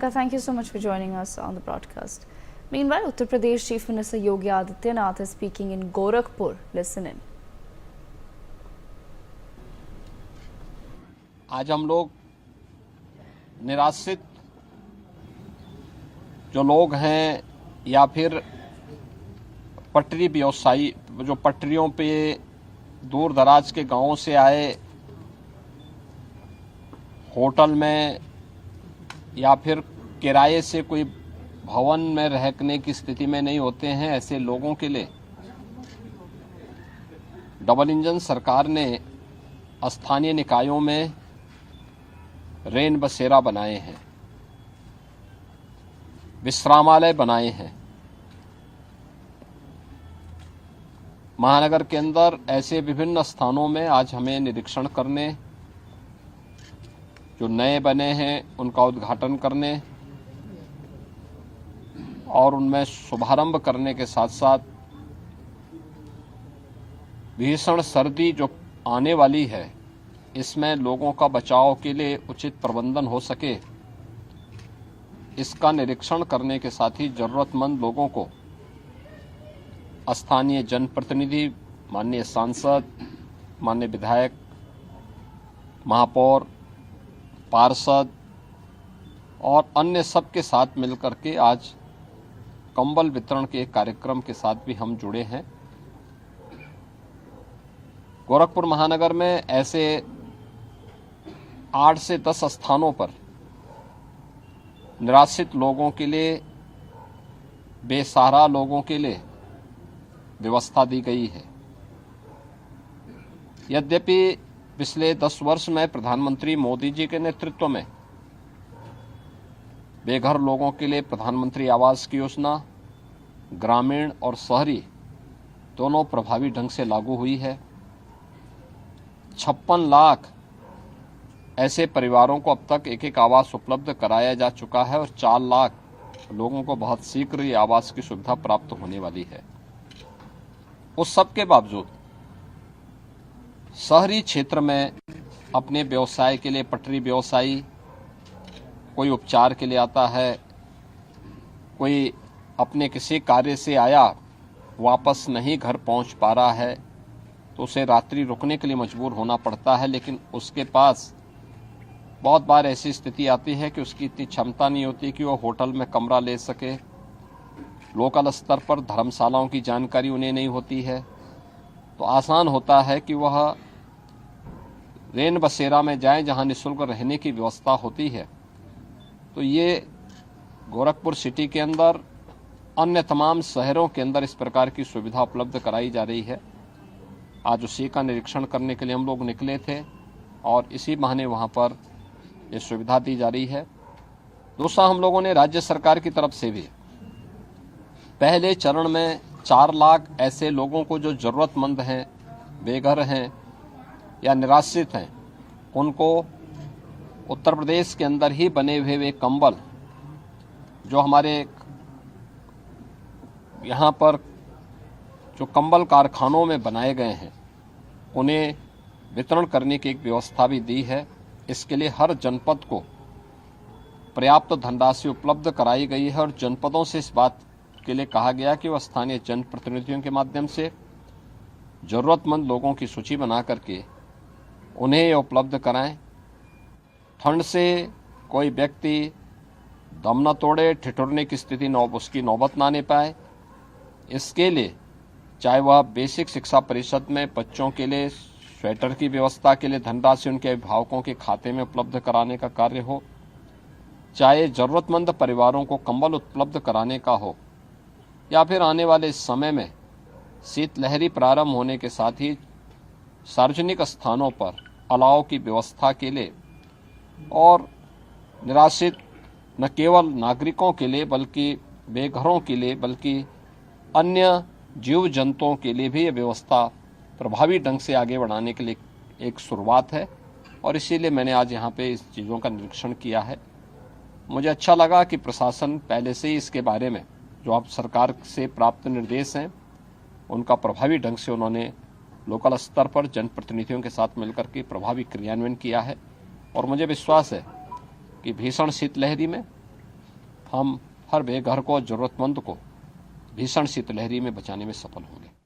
Thank you so much for joining us on the broadcast. Meanwhile, Uttar Pradesh Chief Minister Yogi Adityanath is speaking in Gorakhpur. Listen in. आज हम लोग निराश्रित जो लोग हैं या फिर पटरी व्यवसायी जो पटरियों पे दूर दराज के गांवों से आए, होटल में या फिर किराए से कोई भवन में रहने की स्थिति में नहीं होते हैं, ऐसे लोगों के लिए डबल इंजन सरकार ने स्थानीय निकायों में रेन बसेरा बनाए हैं, विश्रामालय बनाए हैं। महानगर के अंदर ऐसे विभिन्न स्थानों में आज हमें निरीक्षण करने, जो नए बने हैं उनका उद्घाटन करने और उनमें शुभारंभ करने के साथ साथ भीषण सर्दी जो आने वाली है, इसमें लोगों का बचाव के लिए उचित प्रबंधन हो सके, इसका निरीक्षण करने के साथ ही जरूरतमंद लोगों को स्थानीय जनप्रतिनिधि, माननीय सांसद, माननीय विधायक, महापौर, पार्षद और अन्य सबके साथ मिलकर के आज कंबल वितरण के कार्यक्रम के साथ भी हम जुड़े हैं। गोरखपुर महानगर में ऐसे 8 से 10 स्थानों पर निराश्रित लोगों के लिए, बेसहारा लोगों के लिए व्यवस्था दी गई है। यद्यपि पिछले 10 वर्ष में प्रधानमंत्री मोदी जी के नेतृत्व में बेघर लोगों के लिए प्रधानमंत्री आवास की योजना ग्रामीण और शहरी दोनों प्रभावी ढंग से लागू हुई है। 56 लाख ऐसे परिवारों को अब तक एक आवास उपलब्ध कराया जा चुका है और 4 लाख लोगों को बहुत शीघ्र ये आवास की सुविधा प्राप्त होने वाली है। उस सब के बावजूद शहरी क्षेत्र में अपने व्यवसाय के लिए, पटरी व्यवसायी कोई उपचार के लिए आता है, कोई अपने किसी कार्य से आया, वापस नहीं घर पहुंच पा रहा है, तो उसे रात्रि रुकने के लिए मजबूर होना पड़ता है। लेकिन उसके पास बहुत बार ऐसी स्थिति आती है कि उसकी इतनी क्षमता नहीं होती कि वो होटल में कमरा ले सके। लोकल स्तर पर धर्मशालाओं की जानकारी उन्हें नहीं होती है, तो आसान होता है कि वह रेन बसेरा में जाएं जहां निःशुल्क रहने की व्यवस्था होती है। तो ये गोरखपुर सिटी के अंदर, अन्य तमाम शहरों के अंदर इस प्रकार की सुविधा उपलब्ध कराई जा रही है। आज उसी का निरीक्षण करने के लिए हम लोग निकले थे और इसी बहाने वहां पर ये सुविधा दी जा रही है। दूसरा, हम लोगों ने राज्य सरकार की तरफ से भी पहले चरण में 4 लाख ऐसे लोगों को जो जरूरतमंद हैं, बेघर हैं या निराश्रित हैं, उनको उत्तर प्रदेश के अंदर ही बने हुए वे कंबल जो हमारे यहाँ पर जो कंबल कारखानों में बनाए गए हैं, उन्हें वितरण करने की एक व्यवस्था भी दी है। इसके लिए हर जनपद को पर्याप्त धनराशि उपलब्ध कराई गई है और जनपदों से इस बात के लिए कहा गया कि वह स्थानीय जनप्रतिनिधियों के माध्यम से जरूरतमंद लोगों की सूची बना करके उन्हें ये उपलब्ध कराएं। ठंड से कोई व्यक्ति दम न तोड़े, ठिठुरने की स्थिति उसकी नौबत ना आने पाए, इसके लिए चाहे वह बेसिक शिक्षा परिषद में बच्चों के लिए स्वेटर की व्यवस्था के लिए धनराशि उनके अभिभावकों के खाते में उपलब्ध कराने का कार्य हो, चाहे जरूरतमंद परिवारों को कंबल उपलब्ध कराने का हो, या फिर आने वाले समय में शीतलहरी प्रारंभ होने के साथ ही सार्वजनिक स्थानों पर अलाव की व्यवस्था के लिए और निराश्रित न केवल नागरिकों के लिए बल्कि बेघरों के लिए बल्कि अन्य जीव जंतुओं के लिए भी ये व्यवस्था प्रभावी ढंग से आगे बढ़ाने के लिए एक शुरुआत है और इसीलिए मैंने आज यहाँ पे इस चीज़ों का निरीक्षण किया है। मुझे अच्छा लगा कि प्रशासन पहले से ही इसके बारे में जो आप सरकार से प्राप्त निर्देश हैं उनका प्रभावी ढंग से उन्होंने लोकल स्तर पर जनप्रतिनिधियों के साथ मिलकर के प्रभावी क्रियान्वयन किया है और मुझे विश्वास है कि भीषण शीतलहरी में हम हर बेघर को, जरूरतमंद को भीषण शीतलहरी में बचाने में सफल होंगे।